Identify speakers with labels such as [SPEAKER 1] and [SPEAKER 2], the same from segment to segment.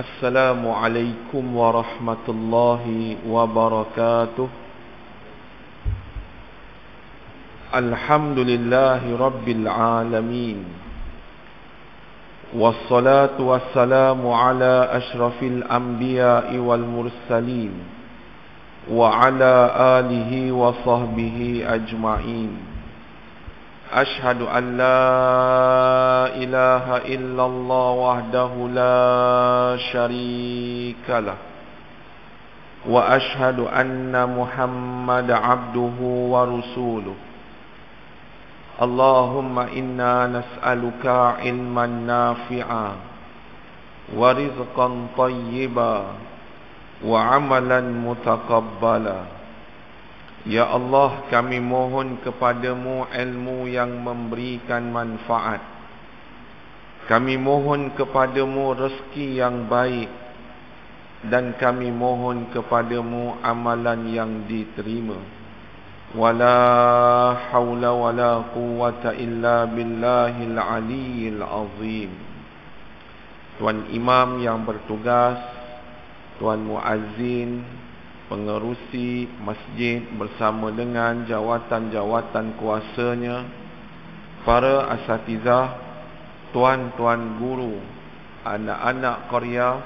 [SPEAKER 1] Assalamualaikum warahmatullahi wabarakatuh. Alhamdulillahi rabbil alamin. Wassalatu wassalamu ala ashrafil anbiya'i wal mursalin wa ala alihi wa sahbihi ajma'in. Ashhadu an la ilaha illallah wahdahu la syarika lah wa ashhadu anna Muhammad abduhu wa rasuluh. Allahumma inna nas'aluka ilman nafi'a wa rizqan tayyiba wa amalan mutaqabbala. Ya Allah, kami mohon kepadamu ilmu yang memberikan manfaat. Kami mohon kepadamu rezeki yang baik. Dan kami mohon kepadamu amalan yang diterima. Wala hawla wala quwwata illa billahil aliyyil azim. Tuan Imam yang bertugas, Tuan Muazzin, pengerusi masjid bersama dengan jawatan-jawatan kuasanya, para asatizah, tuan-tuan guru, anak-anak qarya,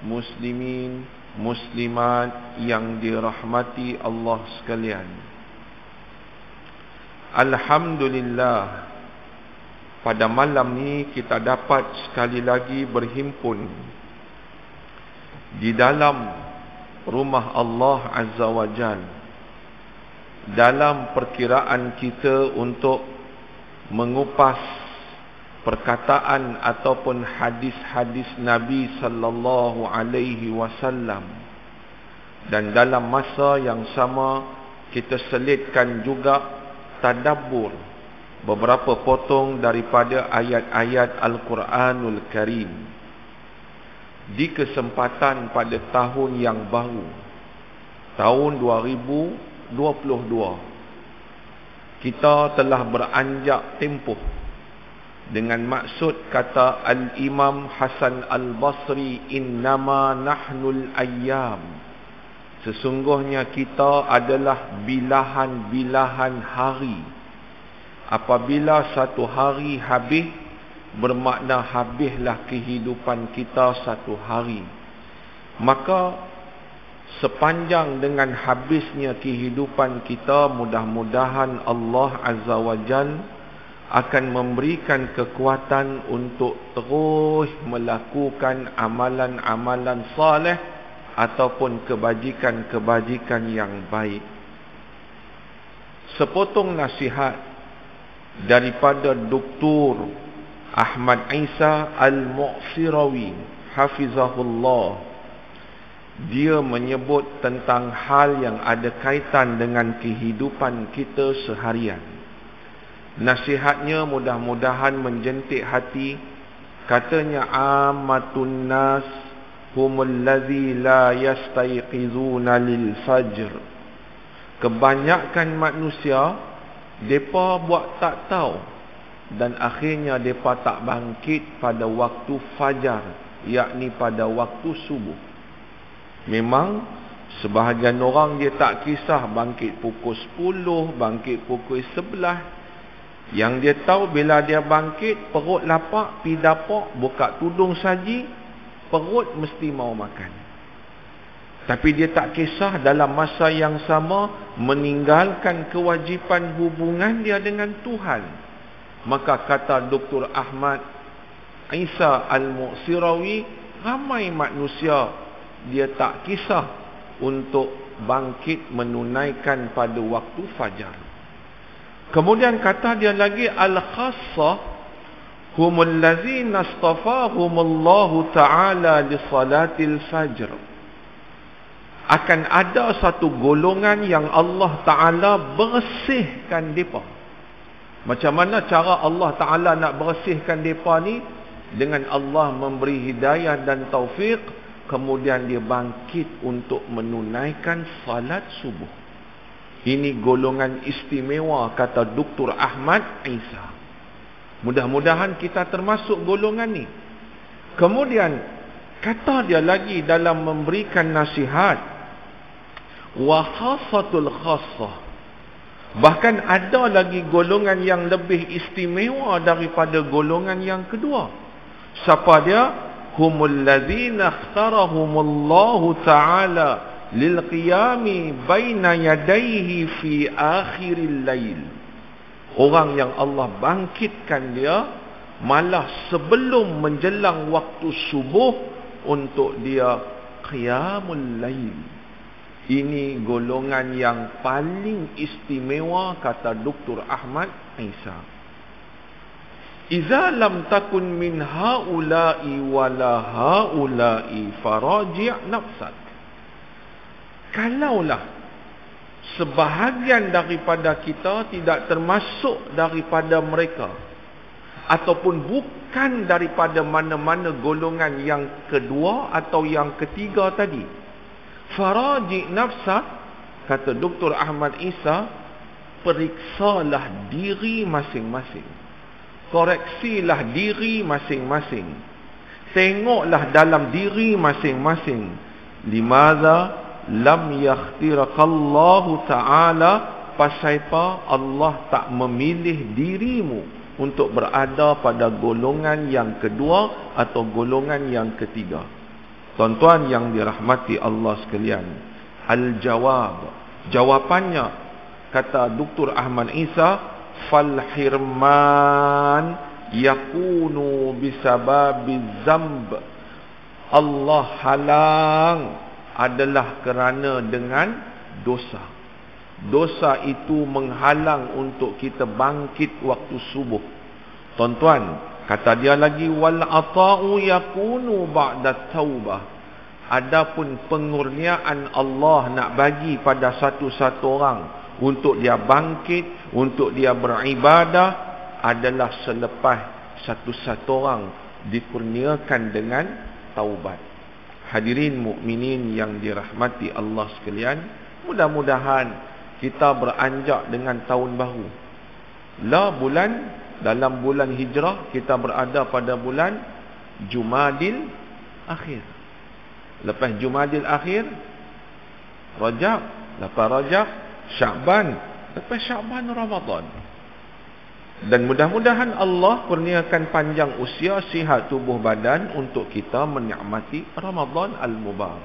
[SPEAKER 1] muslimin, muslimat yang dirahmati Allah sekalian. Alhamdulillah, pada malam ni kita dapat sekali lagi berhimpun di dalam rumah Allah Azza wa Jal, dalam perkiraan kita untuk mengupas perkataan ataupun hadis-hadis Nabi sallallahu alaihi wasallam, dan dalam masa yang sama kita selitkan juga tadabbur beberapa potong daripada ayat-ayat Al-Quranul Karim. Di kesempatan pada tahun yang baru, tahun 2022, kita telah beranjak tempoh dengan maksud kata Al-Imam Hasan Al-Basri, innama nahnul ayyam, sesungguhnya kita adalah bilahan-bilahan hari. Apabila satu hari habis, bermakna habislah kehidupan kita satu hari. Maka sepanjang dengan habisnya kehidupan kita, mudah-mudahan Allah Azza wa Jal akan memberikan kekuatan untuk terus melakukan amalan-amalan saleh ataupun kebajikan-kebajikan yang baik. Sepotong nasihat daripada Dr. Ahmad Isa Al-Mu'sirawi hafizahullah. Dia menyebut tentang hal yang ada kaitan dengan kehidupan kita seharian. Nasihatnya mudah-mudahan menjentik hati. Katanya, ammatun nas humul ladzi la yastayqizuna lil fajr. Kebanyakan manusia, depa buat tak tahu, dan akhirnya mereka tak bangkit pada waktu fajar, yakni pada waktu subuh. Memang sebahagian orang dia tak kisah bangkit pukul 10, bangkit pukul 11. Yang dia tahu bila dia bangkit, perut lapar, pi dapur, buka tudung saji, perut mesti mau makan. Tapi dia tak kisah dalam masa yang sama meninggalkan kewajipan hubungan dia dengan Tuhan. Maka kata Dr. Ahmad Isa Al-Mu'sirawi, ramai manusia dia tak kisah untuk bangkit menunaikan pada waktu fajar. Kemudian kata dia lagi, al-khassah humul ladzina astafahumullahu ta'ala li salatil fajr. Akan ada satu golongan yang Allah Ta'ala bersihkan mereka. Macam mana cara Allah Ta'ala nak bersihkan mereka ni? Dengan Allah memberi hidayah dan taufik, kemudian dia bangkit untuk menunaikan salat subuh. Ini golongan istimewa, kata Dr. Ahmad Isa. Mudah-mudahan kita termasuk golongan ni. Kemudian Kata dia lagi dalam memberikan nasihat, wa khassatul khassah. Bahkan ada lagi golongan yang lebih istimewa daripada golongan yang kedua. Siapa dia? Humul ladzina ikhtarahumullahu ta'ala lil qiyami baina yadayhi fi akhiril lail. Orang yang Allah bangkitkan dia malah sebelum menjelang waktu subuh untuk dia qiyamul lail. Ini golongan yang paling istimewa, kata Dr. Ahmad Isa. Iza lam takun min haula'i wala haula'i faraji' nafsak. Kalaulah sebahagian daripada kita tidak termasuk daripada mereka, ataupun bukan daripada mana-mana golongan yang kedua atau yang ketiga tadi, faraji' nafsak, kata Dr. Ahmad Isa, periksalah diri masing-masing. Koreksilah diri masing-masing. Tengoklah dalam diri masing-masing. Limadha lam yakhtirakallahu ta'ala, pasal apa Allah tak memilih dirimu untuk berada pada golongan yang kedua atau golongan yang ketiga. Tuan-tuan yang dirahmati Allah sekalian, al-jawab, jawapannya, kata Dr. Ahmad Isa, fal hirman yakunu bisababiz zamb. Allah halang adalah kerana dengan dosa. Dosa itu menghalang untuk kita bangkit waktu subuh. Tuan-tuan, kata dia lagi, wal ata'u yakunu ba'da taubah. Adapun pengurniaan Allah nak bagi pada satu-satu orang untuk dia bangkit, untuk dia beribadah, adalah selepas satu-satu orang dikurniakan dengan taubat. Hadirin mukminin yang dirahmati Allah sekalian, mudah-mudahan kita beranjak dengan tahun baru. Dalam bulan hijrah, kita berada pada bulan Jumadil Akhir. Lepas Jumadil Akhir, Rajab. Lepas Rajab, Sya'ban. Lepas Sya'ban, Ramadan. Dan mudah-mudahan Allah kurniakan panjang usia, sihat tubuh badan untuk kita menikmati Ramadan Al-Mubarak.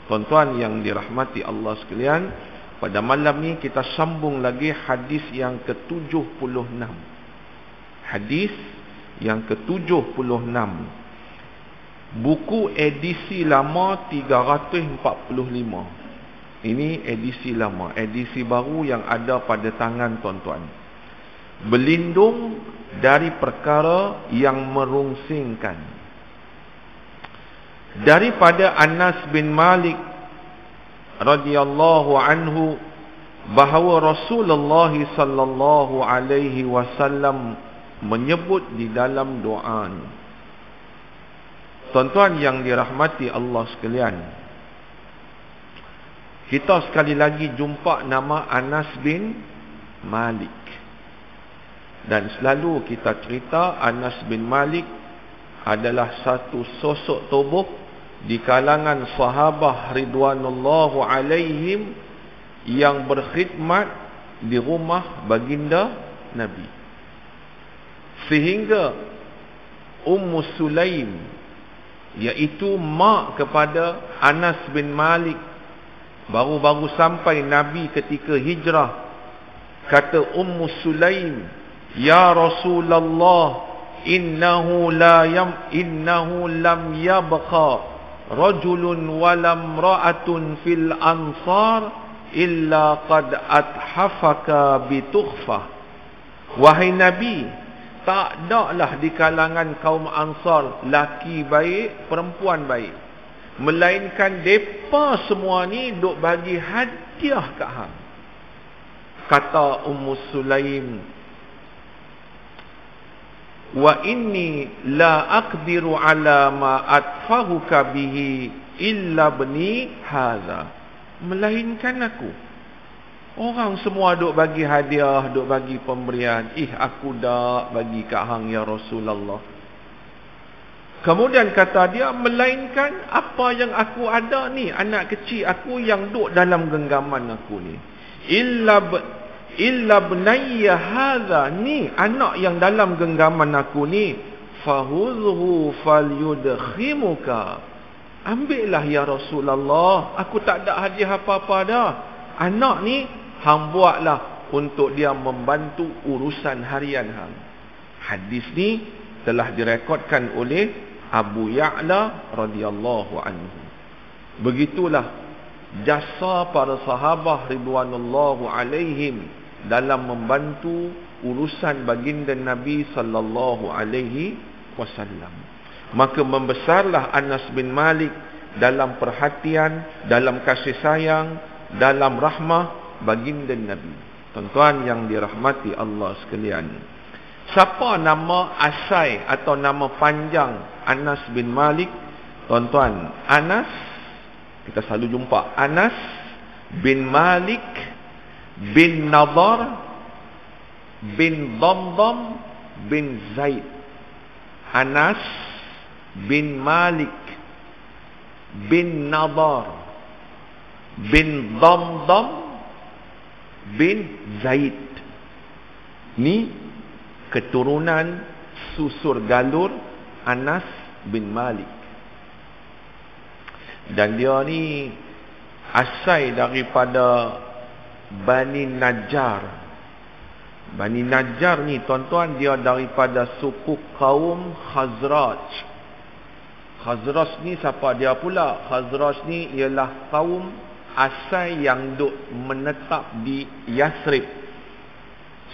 [SPEAKER 1] Tuan-tuan yang dirahmati Allah sekalian, pada malam ni kita sambung lagi hadis yang ke-76. Hadis yang ke-76. Buku edisi lama 345. Ini edisi lama. Edisi baru yang ada pada tangan tuan-tuan. Berlindung dari perkara yang merungsingkan. Daripada Anas bin Malik radhiyallahu anhu, bahawa Rasulullah sallallahu alaihi wasallam menyebut di dalam doa. Tuan-tuan yang dirahmati Allah sekalian, kita sekali lagi jumpa nama Anas bin Malik. Dan selalu kita cerita Anas bin Malik adalah satu sosok tubuh di kalangan sahabah ridwanullahu alaihim yang berkhidmat di rumah baginda Nabi. Sehingga Ummu Sulaim, iaitu mak kepada Anas bin Malik, baru-baru sampai Nabi ketika hijrah, kata Ummu Sulaim, ya Rasulullah, innahu lam yabqa rajulun walam ra'atun fil ansar illa qad athafaka bitukhfah. Wahai Nabi, tak adalah di kalangan kaum Ansar laki baik, perempuan baik, melainkan depa semua ni duk bagi hadiah kat hang. Kata Ummu Sulaim, wa inni la aqdiru ala ma atfahuka bihi illa bni hadha. Melainkan orang semua duk bagi hadiah, duk bagi pemberian, aku dak bagi kat hang ya Rasulullah. Kemudian kata dia, melainkan apa yang aku ada ni, anak kecil aku yang duduk dalam genggaman aku ni. Illa bunayya hadha, ni anak yang dalam genggaman aku ni, fahudhu falyudkhimuka. Ambillah ya Rasulullah, aku tak ada hadiah apa-apa dah. Anak ni hang buatlah untuk dia membantu urusan harian hang. Hadis ni telah direkodkan oleh Abu Ya'la radhiyallahu anhu. Begitulah jasa para sahabat ridwanullahu alaihim dalam membantu urusan baginda Nabi sallallahu alaihi wasallam. Maka membesarlah Anas bin Malik dalam perhatian, dalam kasih sayang, dalam rahmah baginda Nabi. Tuan-tuan yang dirahmati Allah sekalian, siapa nama asai atau nama panjang Anas bin Malik? Tuan-tuan, Anas, kita selalu jumpa Anas bin Malik bin Nadar bin Damdam bin Zaid. Anas bin Malik bin Nadar bin Damdam bin Zaid. Ni keturunan susur galur Anas bin Malik. Dan dia ni asal daripada Bani Najjar. Bani Najjar ni tuan-tuan, dia daripada suku kaum Khazraj. Khazraj ni siapa dia pula? Khazraj ni ialah kaum asal yang duk menetap di Yasrib.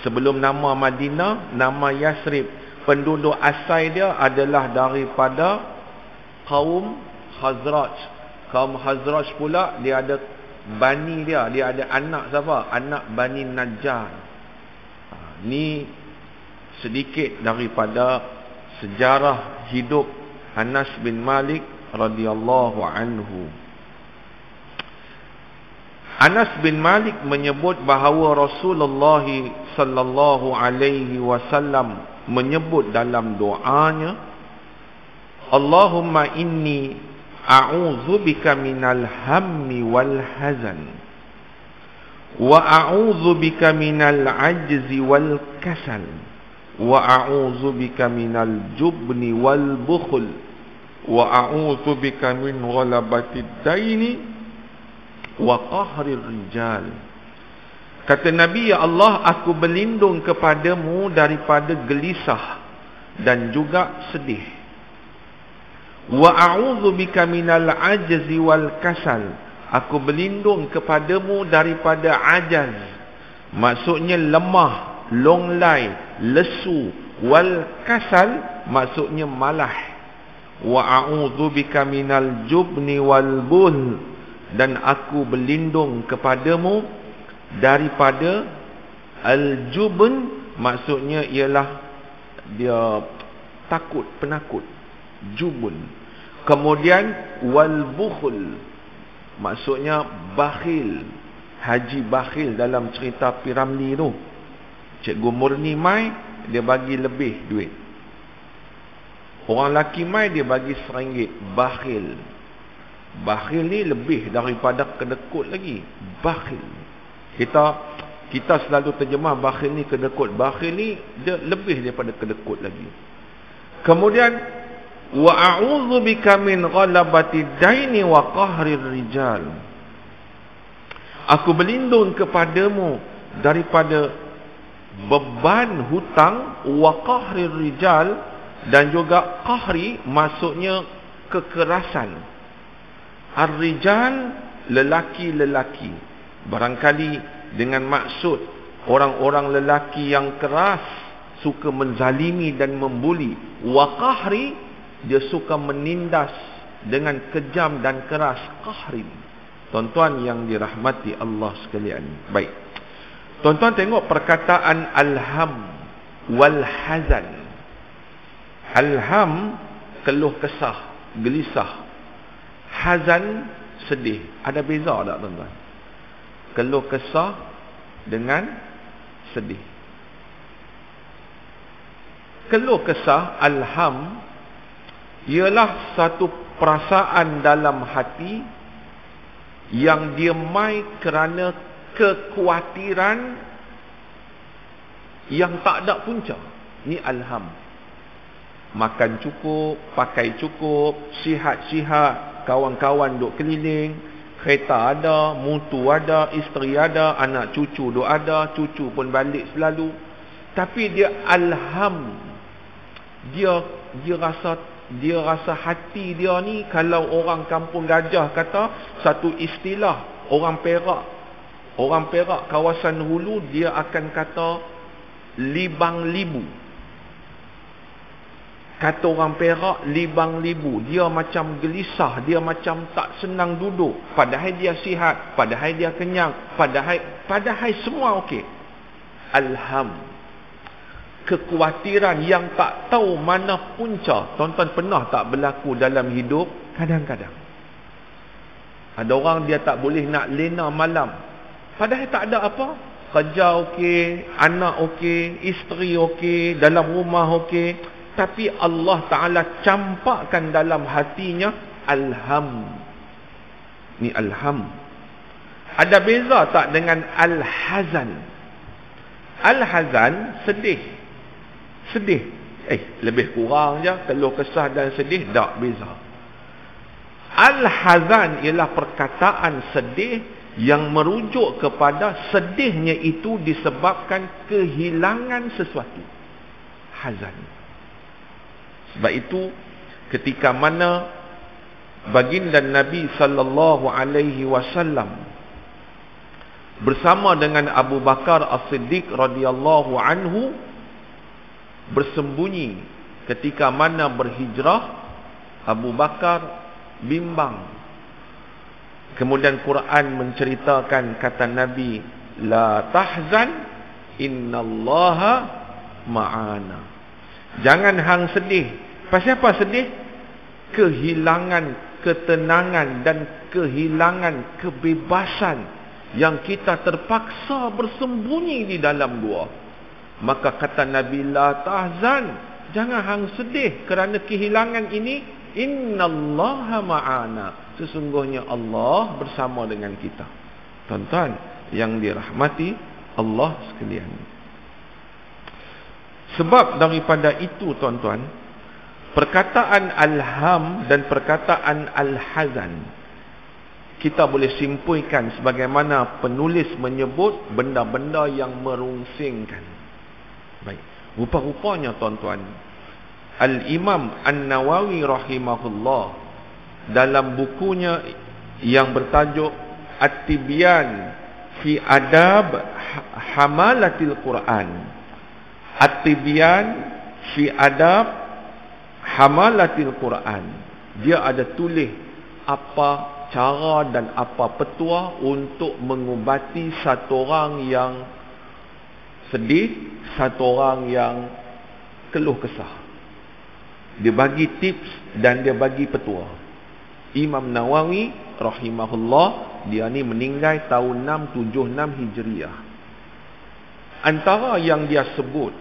[SPEAKER 1] Sebelum nama Madinah, nama Yasrib. Penduduk asal dia adalah daripada kaum Khazraj. Kaum Khazraj pula dia ada bani dia ada anak siapa? Anak Bani Najjar. Ni sedikit daripada sejarah hidup Anas bin Malik radhiyallahu anhu. Anas bin Malik menyebut bahawa Rasulullah sallallahu alaihi wasallam menyebut dalam doanya, Allahumma inni a'udzubika minal hammi wal hazan wa a'udzubika minal ajzi wal kasal wa a'udzubika minal jubni wal bukhl wa a'udzubika min ghalabatid daini wa qahrir rijal. Kata Nabi, ya Allah, aku berlindung kepadamu daripada gelisah dan juga sedih. Wa a'udzubika minal ajzi wal kasal, aku berlindung kepadamu daripada ajaz, maksudnya lemah, longlai, lesu, wal kasal maksudnya malah. Wa a'udzubika minal jubni wal buhl, dan aku berlindung kepadamu daripada al-jubn, maksudnya ialah dia takut, penakut, jubun. Kemudian wal bukhl, maksudnya bakhil, Haji Bakhil dalam cerita Piramli tu. Cikgu Murni mai, dia bagi lebih duit. Orang lelaki mai, dia bagi RM1. Bakhil. Bakhil ni lebih daripada kedekut lagi. Bakhil. Kita selalu terjemah bakhil ni kedekut. Bakhil ni dia lebih daripada kedekut lagi. Kemudian wa a'udzubika min ghalabatid daini wa qahrir rijal, aku berlindung kepadamu daripada beban hutang, wa qahrir rijal, dan juga qahri maksudnya kekerasan. Ar-rijal, lelaki-lelaki, barangkali dengan maksud orang-orang lelaki yang keras, suka menzalimi dan membuli. Wa qahri, dia suka menindas dengan kejam dan keras. Qahri. Tuan-tuan yang dirahmati Allah sekalian. Baik. Tuan-tuan tengok perkataan alham wal hazan. Alham, keluh kesah, gelisah. Hazan, sedih. Ada beza tak tuan-tuan? Keluh kesah dengan sedih. Keluh kesah, alham, ialah satu perasaan dalam hati yang dia mai kerana kekhawatiran yang tak ada punca. Ni alham. Makan cukup, pakai cukup, sihat-sihat, kawan-kawan duk keliling, kereta ada, mutu ada, isteri ada, anak cucu duk ada, cucu pun balik selalu. Tapi dia alham. Dia rasa hati dia ni, kalau orang kampung Gajah kata satu istilah orang Perak kawasan hulu, dia akan kata libang libu. Kata orang Perak libang libu, dia macam gelisah, dia macam tak senang duduk, padahal dia sihat, padahal dia kenyang, padahal semua okey. Alham. Kekhawatiran yang tak tahu mana punca. Tuan-tuan pernah tak berlaku dalam hidup? Kadang-kadang ada orang dia tak boleh nak lena malam, padahal tak ada apa, kerja okey, anak okey, isteri okey, dalam rumah okey, tapi Allah Ta'ala campakkan dalam hatinya alham. Ni alham. Ada beza tak dengan al-hazan? Al-hazan sedih. Lebih kurang je, keluh kesah dan sedih, tak beza. Al-hazan ialah perkataan sedih yang merujuk kepada sedihnya itu disebabkan kehilangan sesuatu. Hazan. Sebab itu ketika mana baginda Nabi sallallahu alaihi wasallam bersama dengan Abu Bakar As-Siddiq radhiyallahu anhu bersembunyi ketika mana berhijrah, Abu Bakar bimbang. Kemudian Quran menceritakan kata Nabi, la tahzan innallaha ma'ana. Jangan hang sedih. Pasal apa sedih? Kehilangan ketenangan dan kehilangan kebebasan yang kita terpaksa bersembunyi di dalam gua. Maka kata Nabi, la tahzan, jangan hang sedih kerana kehilangan ini. Innallaha ma'ana, sesungguhnya Allah bersama dengan kita. Tuan-tuan yang dirahmati Allah sekalian, sebab daripada itu tuan-tuan, perkataan alham dan perkataan al-hazan kita boleh simpulkan sebagaimana penulis menyebut benda-benda yang merungsingkan. Baik, rupa-rupanya tuan-tuan, Al-Imam An-Nawawi rahimahullah dalam bukunya yang bertajuk At-Tibyan fi Adab Hamalatil Quran, At-Tibyan fi Adab Hamalatil Quran, dia ada tulis apa cara dan apa petua untuk mengubati satu orang yang sedih, satu orang yang keluh kesah. Dia bagi tips dan dia bagi petua. Imam Nawawi rahimahullah, dia ni meninggal tahun 676 Hijriah. Antara yang dia sebut,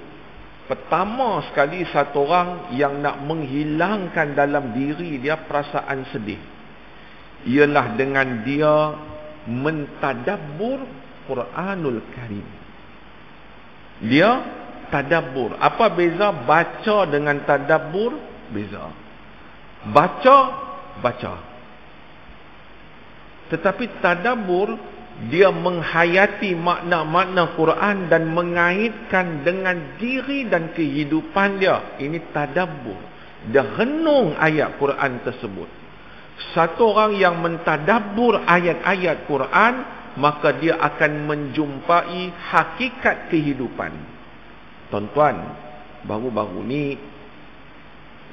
[SPEAKER 1] pertama sekali satu orang yang nak menghilangkan dalam diri dia perasaan sedih, ialah dengan dia mentadabbur Quranul Karim. Dia tadabbur. Apa beza baca dengan tadabbur? Beza. Baca. Tetapi tadabbur, dia menghayati makna-makna Quran dan mengaitkan dengan diri dan kehidupan dia. Ini tadabbur. Dia renung ayat Quran tersebut. Satu orang yang mentadabbur ayat-ayat Quran, maka dia akan menjumpai hakikat kehidupan. Tuan-tuan, baru-baru ni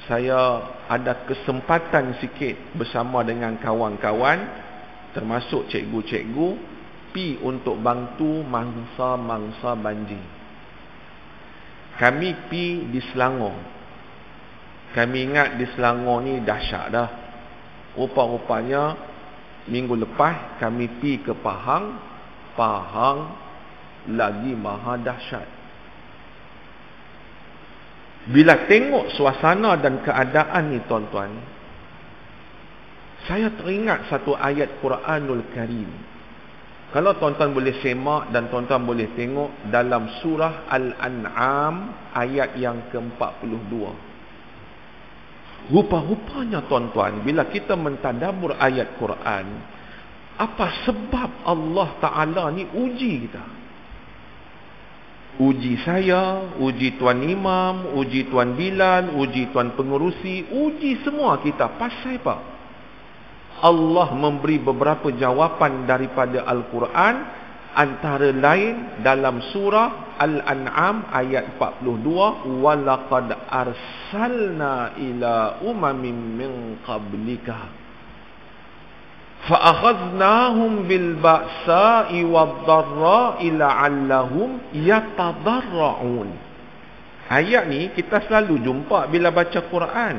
[SPEAKER 1] saya ada kesempatan sikit bersama dengan kawan-kawan, termasuk cikgu-cikgu, pi untuk bantu mangsa-mangsa banjir. Kami pi di Selangor. Kami ingat di Selangor ni dahsyat dah. Rupa-rupanya minggu lepas kami pi ke Pahang. Pahang lagi maha dahsyat. Bila tengok suasana dan keadaan ni tuan-tuan, saya teringat satu ayat Quranul Karim. Kalau tuan-tuan boleh semak dan tuan-tuan boleh tengok dalam surah Al-An'am ayat yang ke-42. Rupa-rupanya tuan-tuan, bila kita mentadabbur ayat Quran, apa sebab Allah Ta'ala ni uji kita? Uji saya, uji Tuan Imam, uji Tuan Bilal, uji Tuan Pengurusi, uji semua kita. Pasal apa? Allah memberi beberapa jawapan daripada Al-Quran, antara lain dalam surah Al-An'am ayat 42, walaqad arsalna ila umamin min qablika fa'akhadnahum bil ba'sa'i wad-dharra'i la'allahum yatadarra'un. Ayat ni kita selalu jumpa bila baca Quran.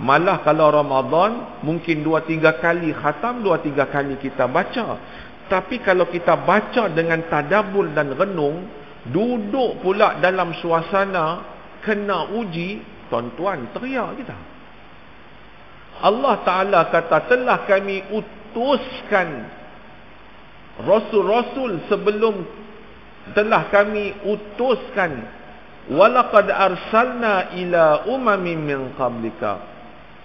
[SPEAKER 1] Malah kalau Ramadan mungkin 2-3 kali khatam, 2-3 kali kita baca. Tapi kalau kita baca dengan tadabbur dan renung, duduk pula dalam suasana kena uji, tuan-tuan teriak kita. Allah Ta'ala kata, telah kami utuskan Rasul-Rasul sebelum, telah kami utuskan, walaqad arsalna ila umamin min qablika,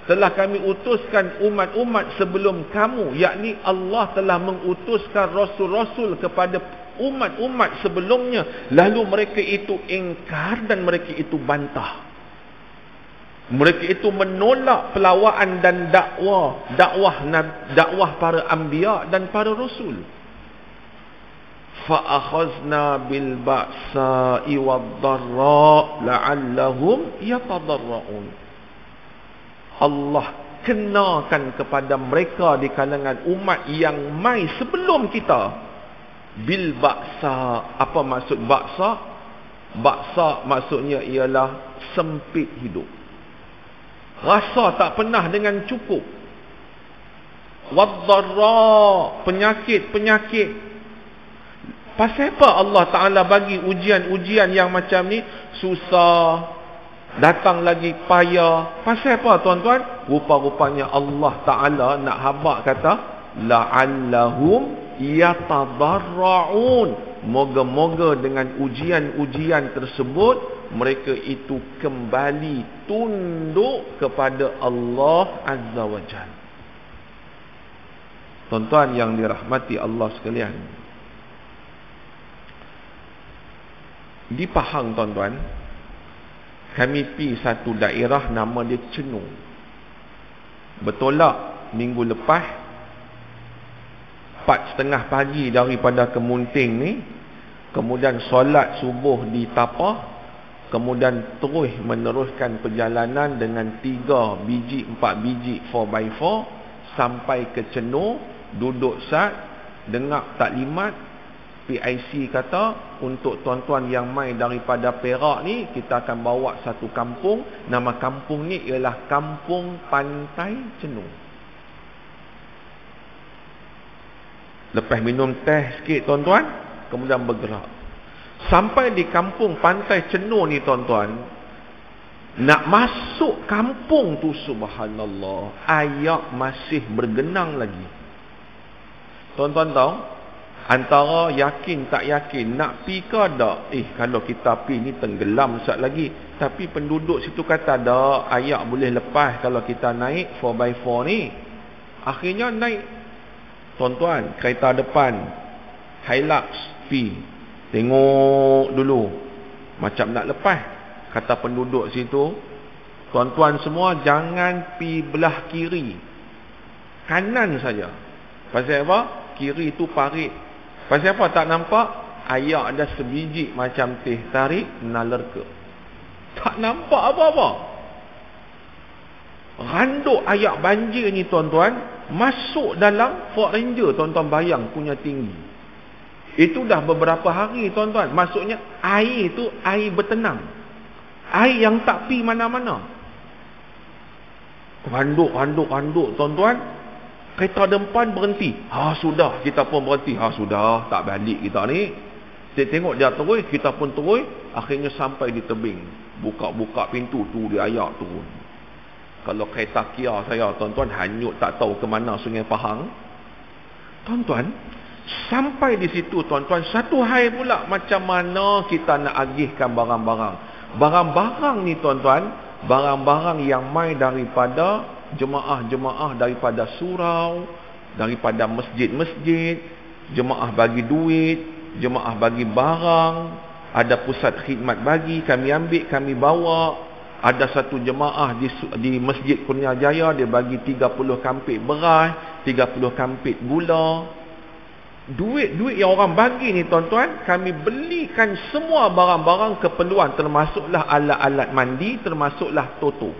[SPEAKER 1] telah kami utuskan umat-umat sebelum kamu, yakni Allah telah mengutuskan Rasul-Rasul kepada umat-umat sebelumnya, lalu mereka itu ingkar dan mereka itu bantah. Mereka itu menolak pelawaan dan dakwah para anbiya dan para rasul. Fa'akhazna bil ba'sa'i wad-dharra' la'allahum yatadarra'un. Allah kenakan kepada mereka di kalangan umat yang mai sebelum kita bil ba'sa. Apa maksud ba'sa? Ba'sa maksudnya ialah sempit hidup, rasa tak pernah dengan cukup. Wad-dharra, penyakit-penyakit. Pasal apa Allah Ta'ala bagi ujian-ujian yang macam ni? Susah, datang lagi payah. Pasal apa tuan-tuan? Rupa-rupanya Allah Ta'ala nak habaq kata la'allahum yatadarra'un. Moga-moga dengan ujian-ujian tersebut mereka itu kembali tunduk kepada Allah Azza wa Jalla. Tuan-tuan yang dirahmati Allah sekalian, di Pahang tuan-tuan, kami pergi satu daerah nama dia Chenung. Betul tak, minggu lepas 4:30 pagi daripada Kemunting ni, kemudian solat subuh di Tapah, kemudian terus meneruskan perjalanan dengan 3 biji 4 biji 4x4 sampai ke Chenung, duduk sat, dengar taklimat. PIC kata untuk tuan-tuan yang mai daripada Perak ni, kita akan bawa satu kampung. Nama kampung ni ialah Kampung Pantai Chenung. Lepas minum teh sikit tuan-tuan, kemudian bergerak sampai di Kampung Pantai Chenung ni tuan-tuan. Nak masuk kampung tu, subhanallah, air masih bergenang lagi. Tuan-tuan tahu, antara yakin tak yakin, nak pi ke tak? Kalau kita pi ni tenggelam sekejap lagi. Tapi penduduk situ kata dak, air boleh lepas kalau kita naik 4x4 ni. Akhirnya naik. Tuan-tuan, kereta depan Hilux pi, tengok dulu macam nak lepas. Kata penduduk situ, tuan-tuan semua jangan pi belah kiri, kanan saja. Pasal apa? Kiri tu parit. Pasal apa tak nampak? Air ada sebiji macam teh tarik nalerka. Tak nampak apa-apa. Randuk air banjir ni tuan-tuan, masuk dalam Ford Ranger. Tuan-tuan bayang punya tinggi. Itu dah beberapa hari tuan-tuan. Maksudnya air tu air bertenang, air yang tak pi mana-mana. Randuk tuan-tuan. Kereta depan berhenti. Sudah, kita pun berhenti. Sudah, tak balik kita ni. Dia tengok dia terus, kita pun terus. Akhirnya sampai di tebing. Buka-buka pintu tu, dia ayak turun. Kalau kereta Kia saya, tuan-tuan, hanyut tak tahu ke mana Sungai Pahang. Tuan-tuan, sampai di situ, tuan-tuan, satu hari pula macam mana kita nak agihkan barang-barang. Barang-barang ni, tuan-tuan, barang-barang yang mai daripada jemaah-jemaah daripada surau, daripada masjid-masjid, jemaah bagi duit, jemaah bagi barang, ada pusat khidmat bagi, kami ambil, kami bawa. Ada satu jemaah di Masjid Kurnia Jaya, dia bagi 30 kampit beras, 30 kampit gula. Duit-duit yang orang bagi ni, tuan-tuan, kami belikan semua barang-barang keperluan, termasuklah alat-alat mandi, termasuklah toto.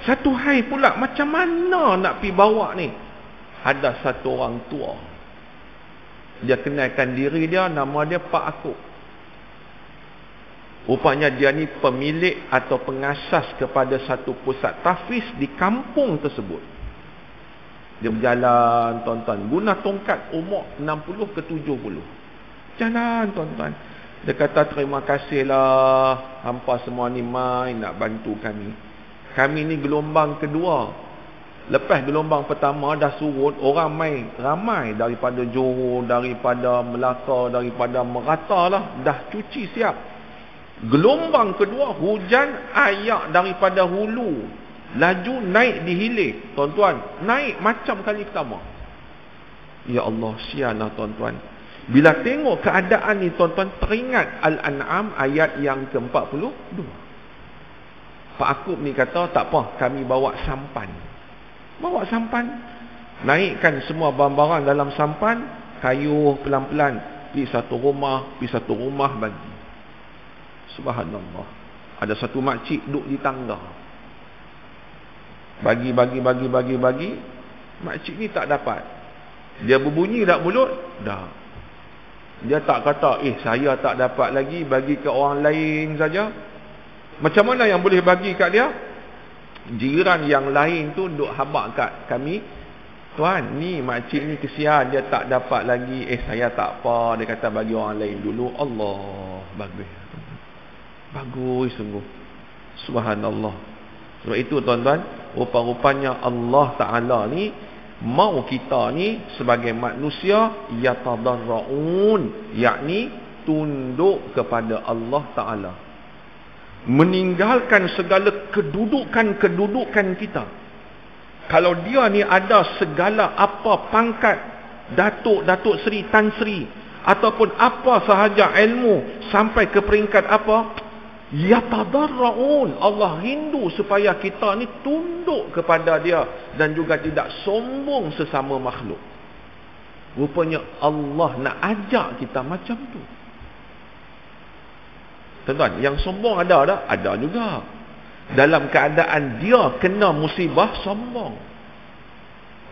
[SPEAKER 1] Satu hari pula, macam mana nak pi bawa ni? Ada satu orang tua, dia kenalkan diri dia, nama dia Pak Akuk. Rupanya dia ni pemilik atau pengasas kepada satu pusat tahfiz di kampung tersebut. Dia berjalan, tuan-tuan, guna tongkat umur 60 ke 70. Jalan, tuan-tuan. Dia kata, terima kasihlah hampa semua ni mai nak bantu kami. Kami ni gelombang kedua. Lepas gelombang pertama dah surut, orang mai ramai daripada Johor, daripada Melaka, daripada Merata lah, dah cuci siap. Gelombang kedua, hujan ayak daripada hulu, laju naik di hilir. Tuan-tuan, naik macam kali pertama. Ya Allah, sianlah, tuan-tuan. Bila tengok keadaan ni, tuan-tuan, teringat Al-An'am ayat yang ke-42. Pak Akub ni kata, tak apa, kami bawa sampan. Bawa sampan, naikkan semua barang-barang dalam sampan, kayu pelan-pelan, pergi satu rumah bagi. Subhanallah. Ada satu makcik duduk di tangga. Bagi. Makcik ni tak dapat. Dia berbunyi tak mulut? Dah. Dia tak kata, saya tak dapat lagi, bagi ke orang lain saja. Macam mana yang boleh bagi kat dia? Jiran yang lain tu duk habaq kat kami, tuan, ni makcik ni kesian, dia tak dapat lagi. Saya tak apa, dia kata bagi orang lain dulu. Allah, bagus sungguh. Subhanallah. Sebab itu, tuan-tuan, rupa-rupanya Allah Ta'ala ni mau kita ni sebagai manusia yatadarraun, yakni tunduk kepada Allah Ta'ala, meninggalkan segala kedudukan kita. Kalau dia ni ada segala apa pangkat, Datuk Seri, Tan Sri, ataupun apa sahaja ilmu, sampai ke peringkat apa, yatadarraun, Allah rindu supaya kita ni tunduk kepada dia dan juga tidak sombong sesama makhluk. Rupanya Allah nak ajak kita macam tu. Tuan-tuan, yang sombong ada juga. Dalam keadaan dia kena musibah, sombong.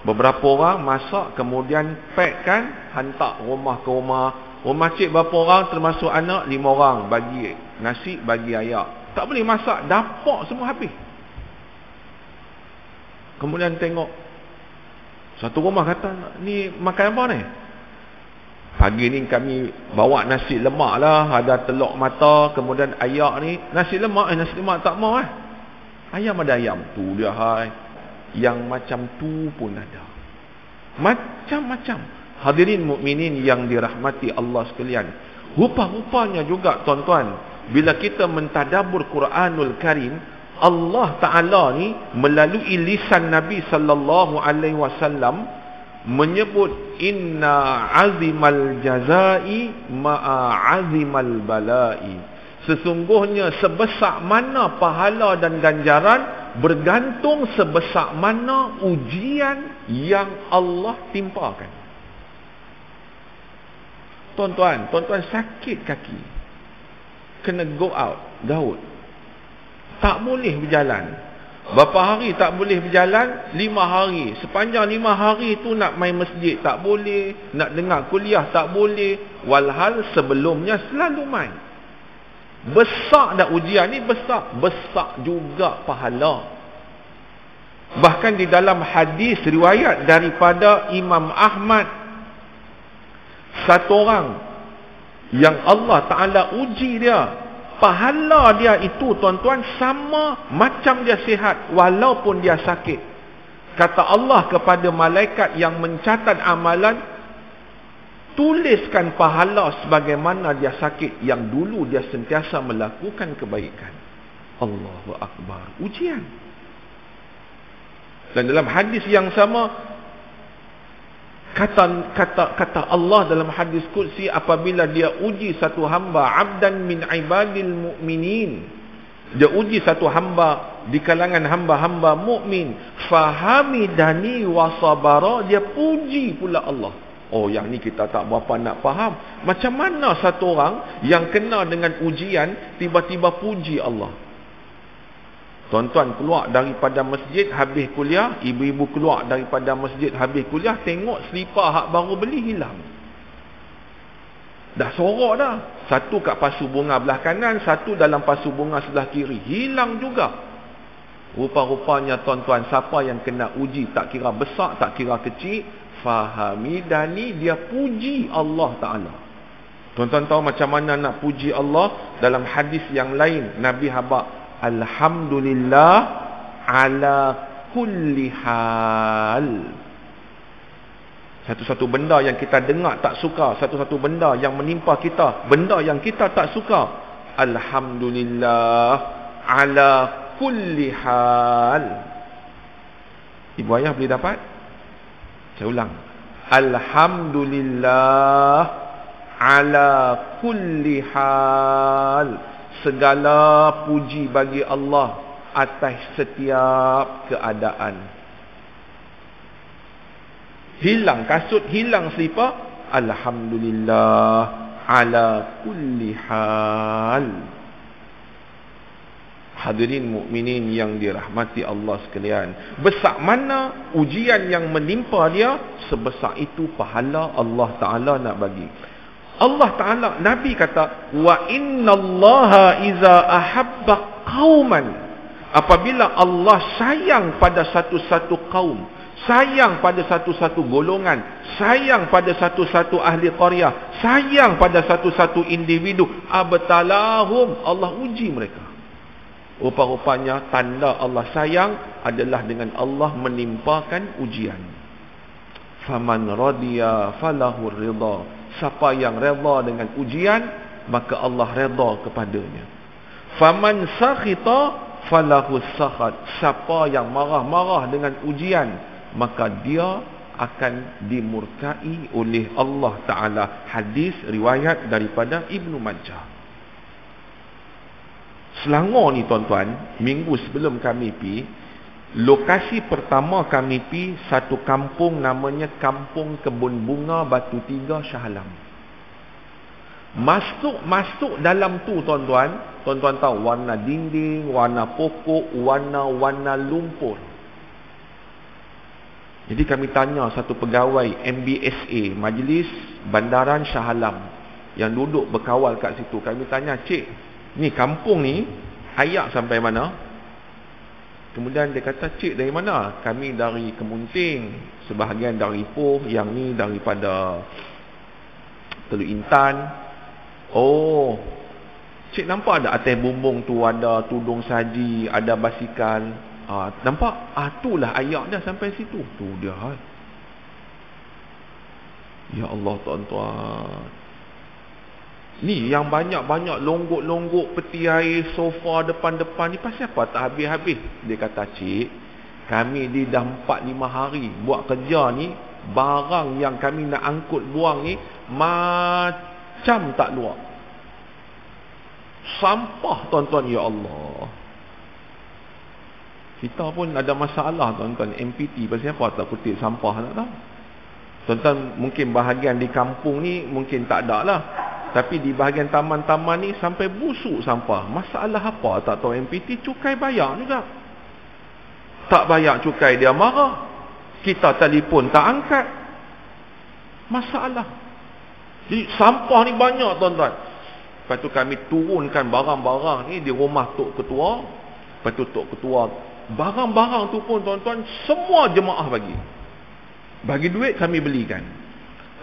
[SPEAKER 1] Beberapa orang masak, kemudian pack kan, hantar rumah ke rumah. Rumah cik berapa orang, termasuk anak 5 orang, bagi nasi, bagi ayak. Tak boleh masak, dapak semua habis. Kemudian tengok, satu rumah kata, ni makan apa ni? Pagi ni kami bawa nasi lemak lah, ada telur mata, kemudian ayak ni. Nasi lemak tak mau ayam ada ayam. Tu dia hai. Yang macam tu pun ada. Macam-macam. Hadirin mukminin yang dirahmati Allah sekalian. Rupa-rupanya juga, tuan-tuan, bila kita mentadabbur Quranul Karim, Allah Ta'ala ni melalui lisan Nabi sallallahu alaihi wasallam menyebut inna azimal jazai ma'a azimal balai. Sesungguhnya sebesar mana pahala dan ganjaran bergantung sebesar mana ujian yang Allah timpakan. Tuan-tuan sakit kaki, kena go out, Daud, tak boleh berjalan. Berapa hari tak boleh berjalan? 5 hari. Sepanjang 5 hari tu nak main masjid tak boleh, nak dengar kuliah tak boleh. Walhal sebelumnya selalu main. Besar dah ujian ni, besar juga pahala. Bahkan di dalam hadis riwayat daripada Imam Ahmad, Satu orang yang Allah Ta'ala uji dia, pahala dia itu tuan-tuan sama macam dia sihat walaupun dia sakit. Kata Allah kepada malaikat yang mencatat amalan, tuliskan pahala sebagaimana dia sakit yang dulu dia sentiasa melakukan kebaikan. Allahu Akbar. Ujian. Dan dalam hadis yang sama, kata Allah dalam hadis qudsi, apabila dia uji satu hamba, abdan min ibadil mu'minin, dia uji satu hamba di kalangan hamba-hamba mukmin, fahamidani wa sabara, dia puji pula Allah. Oh, yang ni kita tak berapa nak faham. Macam mana satu orang yang kena dengan ujian tiba-tiba puji Allah? Tuan-tuan keluar daripada masjid habis kuliah, ibu-ibu keluar daripada masjid habis kuliah, tengok selipar hak baru beli hilang. Dah sorok dah. Satu kat pasu bunga belah kanan, satu dalam pasu bunga sebelah kiri. Hilang juga. Rupa-rupanya tuan-tuan, siapa yang kena uji, tak kira besar, tak kira kecil, fahamidani, dia puji Allah Ta'ala. Tuan-tuan tahu macam mana nak puji Allah? Dalam hadis yang lain, Nabi habaq, alhamdulillah ala kulli hal. Satu-satu benda yang kita dengar tak suka, satu-satu benda yang menimpa kita, benda yang kita tak suka, alhamdulillah ala kulli hal. Ibu ayah boleh dapat? Saya ulang. Alhamdulillah ala kulli hal. Segala puji bagi Allah atas setiap keadaan. Hilang kasut, hilang selipar, alhamdulillah ala kulli hal. Hadirin mukminin yang dirahmati Allah sekalian, besar mana ujian yang menimpa dia, sebesar itu pahala Allah Ta'ala nak bagi. Allah Ta'ala, Nabi kata, wa innallaha iza ahabba qauman, apabila Allah sayang pada satu-satu kaum, sayang pada satu-satu golongan, sayang pada satu-satu ahli qaryah, sayang pada satu-satu individu, abtalahum, Allah uji mereka. Rupa-rupanya tanda Allah sayang adalah dengan Allah menimpakan ujian. Faman radiya falahu ridha, siapa yang redha dengan ujian, maka Allah redha kepadanya. Faman sakhita falahu sakhat, siapa yang marah-marah dengan ujian, maka dia akan dimurkai oleh Allah Ta'ala. Hadis riwayat daripada Ibnu Majah. Selangor ni tuan-tuan, minggu sebelum kami pi, lokasi pertama kami pi satu kampung namanya Kampung Kebun Bunga Batu Tiga Shah Alam. Masuk dalam tu tuan-tuan tahu warna dinding, warna pokok, warna lumpur. Jadi kami tanya satu pegawai MBSA, Majlis Bandaran Shah Alam, yang duduk berkawal kat situ. Kami tanya, cik, ni kampung ni ayak sampai mana? Kemudian dia kata, cik dari mana? Kami dari Kemunting, sebahagian dari Ipoh, yang ni daripada Teluk Intan. Oh, cik nampak ada atas bumbung tu ada tudung saji, ada basikal. Nampak? Itulah ayak dia sampai situ. Tu dia. Ya Allah tuan-tuan. Ni yang banyak-banyak longgok-longgok peti air, sofa depan-depan ni pasal apa tak habis-habis? Dia kata, cik, kami ni dah 4-5 hari buat kerja ni, barang yang kami nak angkut buang ni macam tak luar. Sampah tuan-tuan, ya Allah. Kita pun ada masalah tuan-tuan, MPT pasal apa tak kutip sampah, tak tahu. Tuan-tuan, mungkin bahagian di kampung ni mungkin tak ada lah. Tapi di bahagian taman-taman ni sampai busuk sampah. Masalah apa? Tak tahu. MPT cukai bayar juga. Tak bayar cukai dia marah. Kita telefon tak angkat. Masalah. Jadi sampah ni banyak tuan-tuan. Lepas tu kami turunkan barang-barang ni di rumah Tok Ketua. Lepas tu Tok Ketua, barang-barang tu pun tuan-tuan semua jemaah bagi. Bagi duit kami belikan.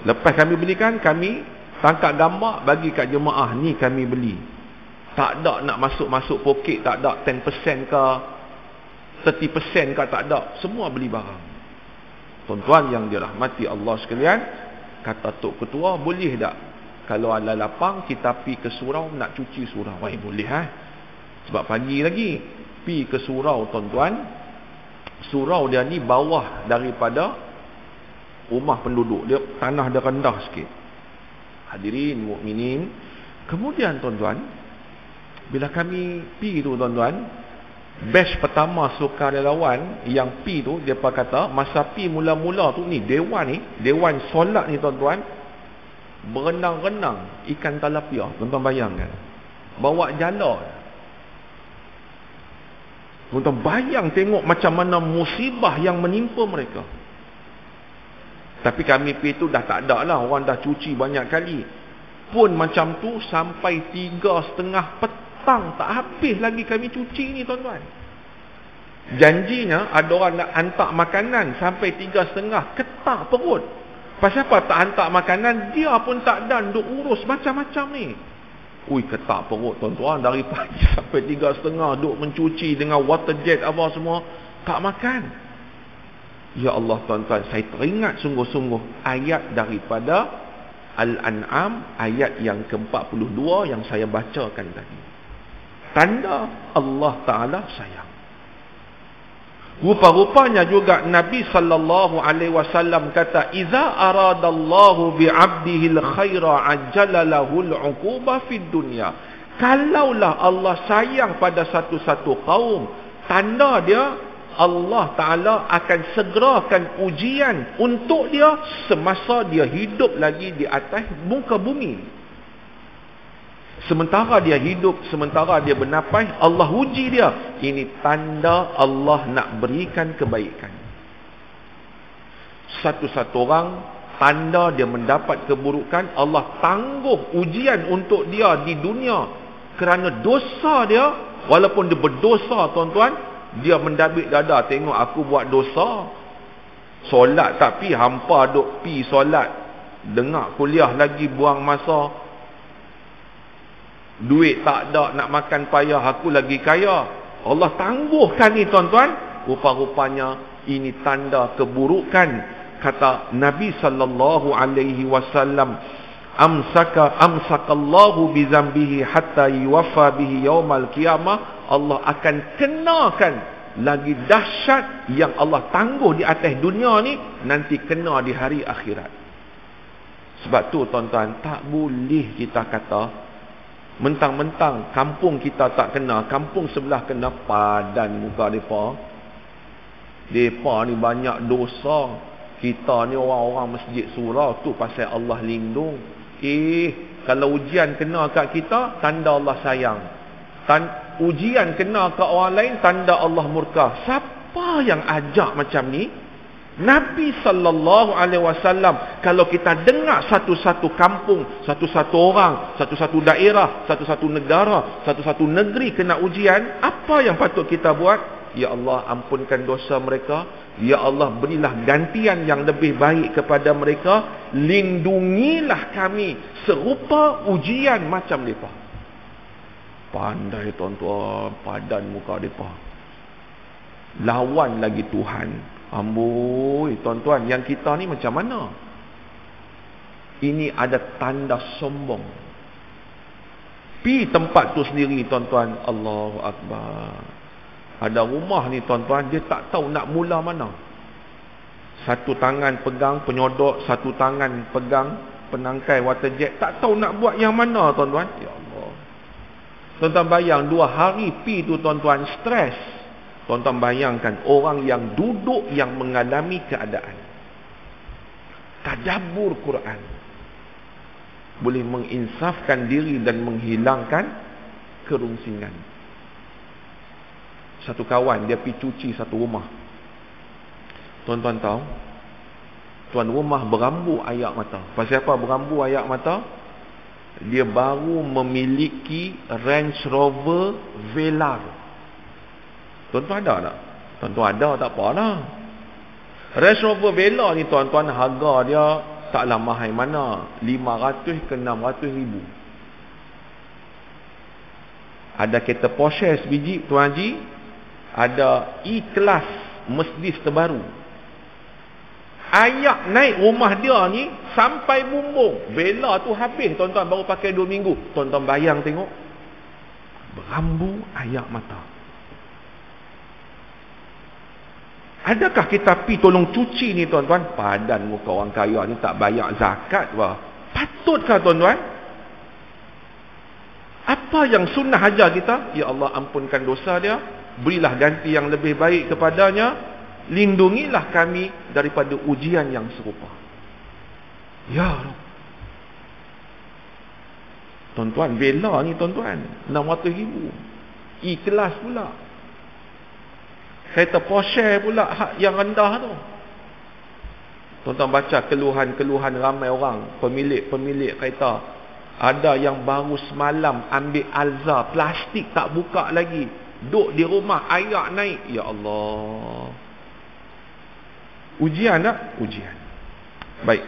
[SPEAKER 1] Lepas kami belikan, kami tangkap gambar, bagi kat jemaah, ni kami beli. Tak ada nak masuk-masuk poket, tak ada 10% ke 30% ke, tak ada. Semua beli barang. Tuan-tuan yang dirahmati Allah sekalian, kata Tok Ketua, boleh tak kalau ada lapang kita pi ke surau nak cuci surau? Wah, boleh sebab pagi lagi pi ke surau. Tuan-tuan, surau dia ni bawah daripada rumah penduduk dia, tanah dia rendah sikit. Hadirin mukminin, kemudian tuan-tuan, bila kami pi tu tuan-tuan, batch pertama sukarelawan yang pi tu, dia kata masa pi mula-mula tu, ni dewan solat ni tuan-tuan, berenang-renang ikan talapia. Tuan-tuan bayangkan, bawa jala. Tuan-tuan bayang tengok macam mana musibah yang menimpa mereka. Tapi kami pergi tu dah tak ada lah, orang dah cuci banyak kali. Pun macam tu sampai 3:30 petang, tak habis lagi kami cuci ni tuan-tuan. Janjinya ada orang nak hantar makanan sampai 3:30, ketak perut. Pasal apa tak hantar makanan? Dia pun tak ada, duk urus macam-macam ni. Ui, ketak perut tuan-tuan, dari pagi sampai 3:30 duk mencuci dengan water jet apa semua, tak makan. Ya Allah tuan-tuan, saya teringat sungguh-sungguh ayat daripada Al-An'am, ayat yang ke-42 yang saya bacakan tadi. Tanda Allah Ta'ala sayang. Rupa-rupanya juga Nabi sallallahu alaihi wasallam kata, "Iza aradallahu bi'abdihil khaira ajjala lahul 'uqubah fid dunya." Kalaulah Allah sayang pada satu-satu kaum, tanda dia Allah Ta'ala akan segerakan ujian untuk dia semasa dia hidup lagi di atas muka bumi. Sementara dia hidup, sementara dia bernafas, Allah uji dia. Ini tanda Allah nak berikan kebaikan. Satu-satu orang, tanda dia mendapat keburukan, Allah tangguh ujian untuk dia di dunia. Kerana dosa dia, walaupun dia berdosa tuan-tuan, dia mendabik dada, tengok aku buat dosa, solat tak pi, hampa duk pi solat, dengar kuliah lagi buang masa, duit tak ada, nak makan payah, aku lagi kaya. Allah tangguhkan ni tuan-tuan. Rupa-rupanya ini tanda keburukan. Kata Nabi sallallahu alaihi wasallam, amsakallahu bi zambihi hatta yuwaffa bihi yaumal qiyamah. Allah akan kenakan lagi dahsyat yang Allah tangguh di atas dunia ni, nanti kena di hari akhirat. Sebab tu tuan-tuan, tak boleh kita kata mentang-mentang kampung kita tak kena, kampung sebelah kena, padan muka mereka. Mereka ni banyak dosa. Kita ni orang-orang masjid surau tu pasal Allah lindung. Kalau ujian kena kat kita, tanda Allah sayang. Ujian kena kat orang lain, tanda Allah murka. Siapa yang ajak macam ni? Nabi sallallahu alaihi wasallam. Kalau kita dengar satu-satu kampung, satu-satu orang, satu-satu daerah, satu-satu negara, satu-satu negeri kena ujian, apa yang patut kita buat? Ya Allah, ampunkan dosa mereka. Ya Allah, berilah gantian yang lebih baik kepada mereka. Lindungilah kami serupa ujian macam mereka. Pandai tuan-tuan, padan muka mereka. Lawan lagi Tuhan. Amboi tuan-tuan, yang kita ni macam mana? Ini ada tanda sombong. Pi tempat tu sendiri tuan-tuan, Allahu Akbar. Ada rumah ni tuan-tuan, dia tak tahu nak mula mana. Satu tangan pegang penyodok, satu tangan pegang penangkai water jet, tak tahu nak buat yang mana tuan-tuan. Ya Allah. Tuan-tuan bayang 2 hari pi tu tuan-tuan, stres. Tuan-tuan bayangkan orang yang duduk yang mengalami keadaan. Tadabbur Quran boleh menginsafkan diri dan menghilangkan kerungsingan. Satu kawan dia pergi cuci satu rumah. Tuan-tuan tahu, tuan rumah berambu air mata. Pasal apa berambu air mata? Dia baru memiliki Range Rover Velar. Tuan-tuan ada tak? Tuan-tuan ada, tak apa lah. Range Rover Velar ni tuan-tuan, harga dia taklah mahal mana, 500 ke 600 ribu. Ada kereta Porsche sebiji Tuan Haji, ada E-Class Mercedes terbaru. Ayak naik rumah dia ni sampai bumbung, bela tu habis tuan-tuan, baru pakai 2 minggu. Tuan-tuan bayang tengok, berambu ayak mata. Adakah kita pi tolong cuci ni tuan-tuan? Padan muka orang kaya ni tak bayar zakat wah. Patutkah tuan-tuan? Apa yang sunnah ajar kita? Ya Allah, ampunkan dosa dia, berilah ganti yang lebih baik kepadanya, lindungilah kami daripada ujian yang serupa. Ya Rabb. Tuan-tuan, bela ni tuan-tuan, 600 ribu. E-Class pula. Kereta Porsche pula yang rendah tu. Tuan-tuan baca keluhan-keluhan ramai orang, pemilik kereta. Ada yang baru semalam ambil Alza, plastik tak buka lagi, duduk di rumah, ayak naik. Ya Allah. Ujian tak? Ujian. Baik.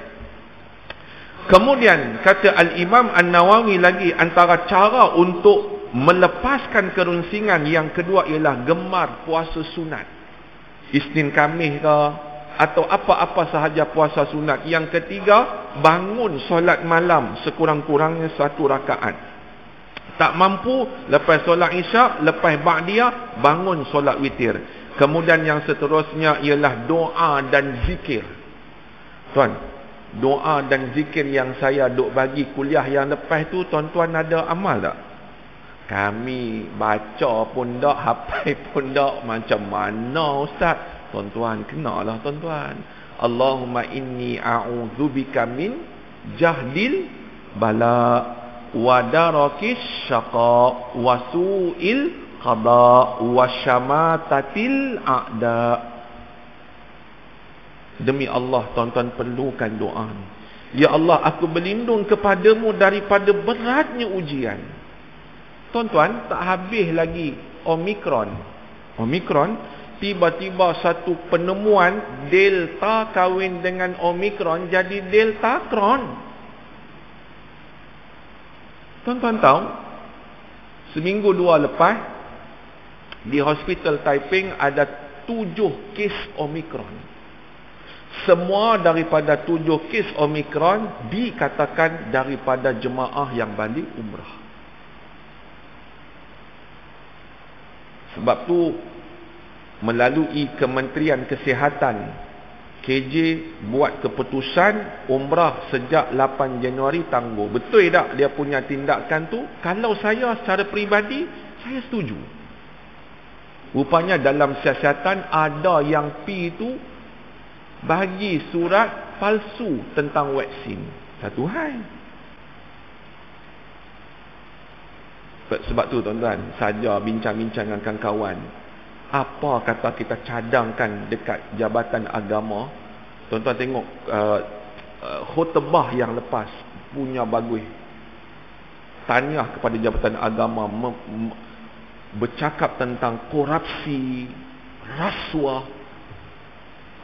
[SPEAKER 1] Kemudian kata Al-Imam An-Nawawi lagi, antara cara untuk melepaskan kerunsingan yang kedua ialah gemar puasa sunat. Isnin Khamis ke, atau apa-apa sahaja puasa sunat. Yang ketiga, bangun solat malam sekurang-kurangnya 1 rakaat. Tak mampu, lepas solat isyak, lepas ba'diyah, bangun solat witir. Kemudian yang seterusnya ialah doa dan zikir. Tuan, doa dan zikir yang saya duk bagi kuliah yang lepas tu, tuan-tuan ada amal tak? Kami baca pun tak, hafal pun tak. Macam mana ustaz? Tuan-tuan, kenalah tuan-tuan. Allahumma inni a'udzubika min jahdil bala wa darakis syaqa wa su'il qada wa syamatatil a'da. Demi Allah, tuan-tuan perlukan doa ni. Ya Allah, aku berlindung kepadamu daripada beratnya ujian. Tuan-tuan, tak habis lagi Omicron, tiba-tiba satu penemuan Delta kahwin dengan Omicron jadi Deltacron. Tuan-tuan tahu, seminggu 2 lepas di Hospital Taiping ada 7 kes Omicron. Semua daripada 7 kes Omicron dikatakan daripada jemaah yang balik umrah. Sebab tu melalui Kementerian Kesihatan, KJ buat keputusan umrah sejak 8 Januari tangguh. Betul tak dia punya tindakan tu? Kalau saya secara peribadi, saya setuju. Rupanya dalam siasatan ada yang pi tu bagi surat palsu tentang vaksin. Satu hal. Sebab tu tuan-tuan, saja bincang-bincang dengan kawan-kawan, apa kata kita cadangkan dekat Jabatan Agama. Tuan-tuan tengok khutbah yang lepas punya bagus. Tanya kepada Jabatan Agama, bercakap tentang korupsi, rasuah.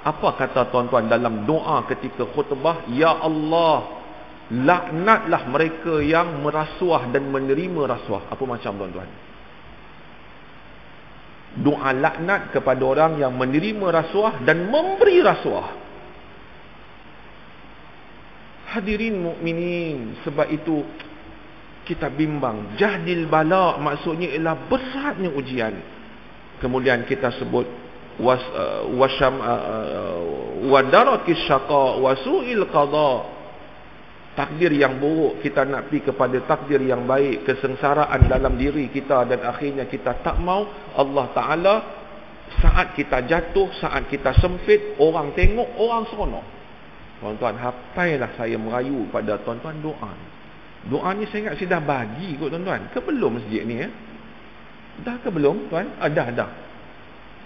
[SPEAKER 1] Apa kata tuan-tuan dalam doa ketika khutbah? Ya Allah, laknatlah mereka yang merasuah dan menerima rasuah. Apa macam tuan-tuan? Doa laknat kepada orang yang menerima rasuah dan memberi rasuah. Hadirin mukminin, sebab itu kita bimbang. Jahdil bala maksudnya ialah beratnya ujian. Kemudian kita sebut wadarakis syaqa wasu'il qada. Takdir yang buruk, kita nak pergi kepada takdir yang baik. Kesengsaraan dalam diri kita, dan akhirnya kita tak mau. Allah Ta'ala, saat kita jatuh, saat kita sempit, orang tengok, orang seronok. Tuan-tuan, hafailah saya merayu pada tuan-tuan doa. Doa ni saya ingat saya dah bagi kot tuan-tuan. Ke belum masjid ni ya? Dah ke belum tuan? Dah.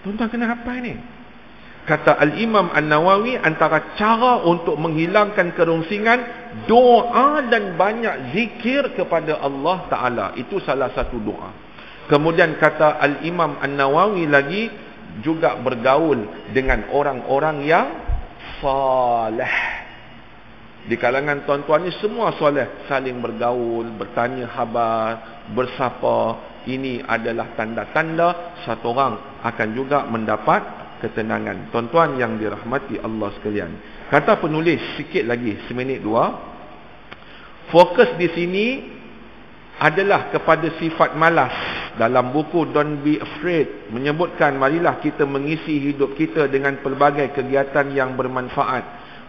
[SPEAKER 1] Tuan-tuan kena hafal ni. Kata Al-Imam An-Nawawi, antara cara untuk menghilangkan kerongsingan, doa dan banyak zikir kepada Allah Ta'ala. Itu salah satu doa. Kemudian kata Al-Imam An-Nawawi lagi, juga bergaul dengan orang-orang yang salih. Di kalangan tuan-tuan ni semua soleh, saling bergaul, bertanya khabar, bersapa. Ini adalah tanda-tanda satu orang akan juga mendapat ketenangan. Tuan-tuan yang dirahmati Allah sekalian. Kata penulis sikit lagi, seminit dua. Fokus di sini adalah kepada sifat malas. Dalam buku Don't Be Afraid menyebutkan, marilah kita mengisi hidup kita dengan pelbagai kegiatan yang bermanfaat.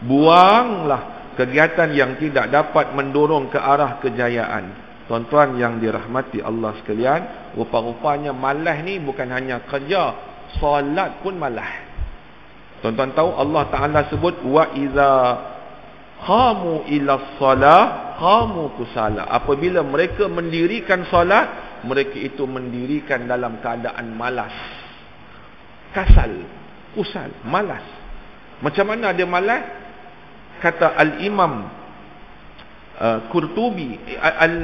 [SPEAKER 1] Buanglah kegiatan yang tidak dapat mendorong ke arah kejayaan. Tuan-tuan yang dirahmati Allah sekalian, rupa-rupanya malas ni bukan hanya kerja, solat pun malas. Tuan-tuan tahu Allah Ta'ala sebut, wa iza qamu ila salah qamu kusala. Apabila mereka mendirikan solat, mereka itu mendirikan dalam keadaan malas, kasal, kusal, malas. Macam mana dia malas? Kata Al-Imam Qurtubi,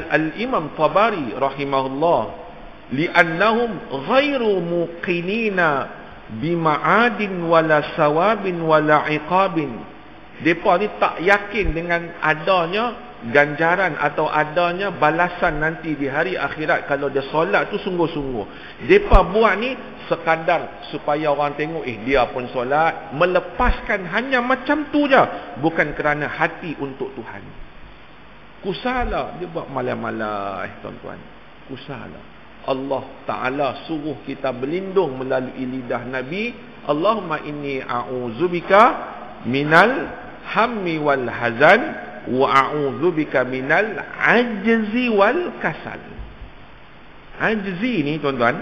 [SPEAKER 1] Al-Imam Tabari rahimahullah, li'annahum ghairu muqinina bima'adin wala sawabin wala iqabin. Mereka ni tak yakin dengan adanya ganjaran atau adanya balasan nanti di hari akhirat kalau dia solat tu sungguh-sungguh. Mereka buat ni sekadar supaya orang tengok, dia pun solat, melepaskan hanya macam tu je, bukan kerana hati untuk Tuhan. Kusala, dia buat malam-malam, tuan-tuan. Kusala. Allah Ta'ala suruh kita berlindung melalui lidah Nabi. Allahumma inni a'udzubika minal hammi wal hazan wa a'udzubika minal ajzi wal kasal. Ajzi ni, tuan-tuan,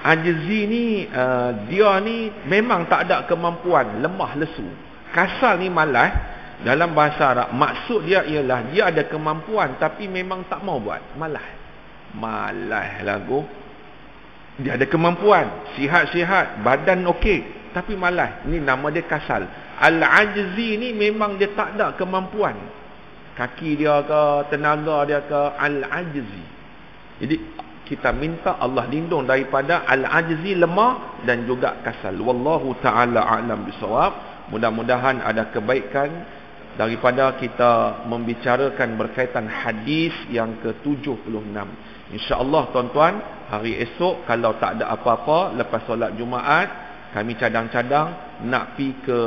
[SPEAKER 1] ajzi ni dia ni memang tak ada kemampuan, lemah lesu. Kasal ni malas. Dalam bahasa Arab, maksud dia ialah dia ada kemampuan tapi memang tak mau buat. Malas lagu. Dia ada kemampuan, sihat-sihat, badan okey, tapi malas. Ini nama dia kasal. Al-ajzi ni memang dia tak ada kemampuan. Kaki dia ke, tenaga dia ke, al-ajzi. Jadi kita minta Allah lindung daripada al-ajzi, lemah, dan juga kasal. Wallahu ta'ala a'lam bisawab. Mudah-mudahan ada kebaikan daripada kita membicarakan berkaitan hadis yang ke-76. InsyaAllah tuan-tuan, hari esok kalau tak ada apa-apa, lepas solat Jumaat, kami cadang-cadang nak pi ke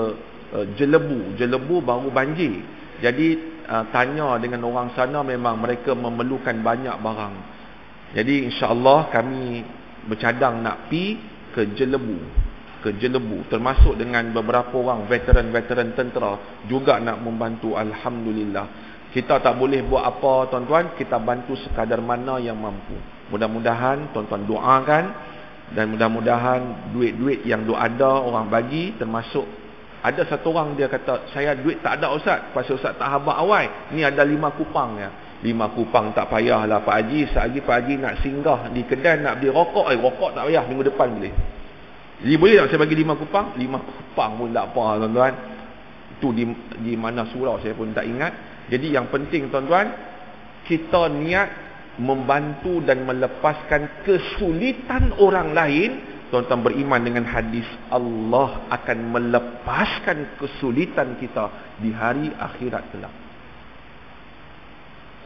[SPEAKER 1] Jelebu. Jelebu baru banjir. Jadi tanya dengan orang sana, memang mereka memerlukan banyak barang. Jadi insyaAllah kami bercadang nak pi ke Jelebu. Termasuk dengan beberapa orang veteran-veteran tentera juga nak membantu. Alhamdulillah. Kita tak boleh buat apa tuan-tuan, kita bantu sekadar mana yang mampu. Mudah-mudahan tuan-tuan doakan, dan mudah-mudahan duit-duit yang ada orang bagi, termasuk ada satu orang dia kata, saya duit tak ada Ustaz, pasal Ustaz tak habaq awal, ni ada 5 kupang ya. 5 kupang tak payahlah Pak Haji. Selagi Pak Haji nak singgah di kedai nak beli rokok, rokok tak payah, minggu depan boleh. Jadi boleh tak saya bagi 5 kupang? 5 kupang pun tak apa tuan-tuan. Itu di mana surau saya pun tak ingat. Jadi yang penting tuan-tuan, kita niat membantu dan melepaskan kesulitan orang lain. Tuan-tuan beriman dengan hadis, Allah akan melepaskan kesulitan kita di hari akhirat kelak.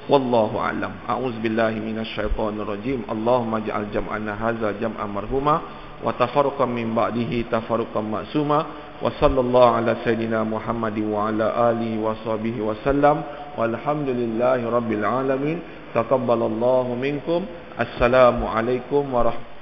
[SPEAKER 1] Wallahu a'lam. A'udzubillahi minasyaitonir rajim. Allahumma ij'al jam'ana hadza jam'an marhuma wa tafarruqan min ba'dihi tafarruqan ma'suma. Wa sallallahu ala sayidina Muhammadin wa ala alihi wa sahbihi wa sallam. Walhamdulillahi rabbil alamin. Taqabbalallahu minkum. Assalamu alaikum warahmatullahi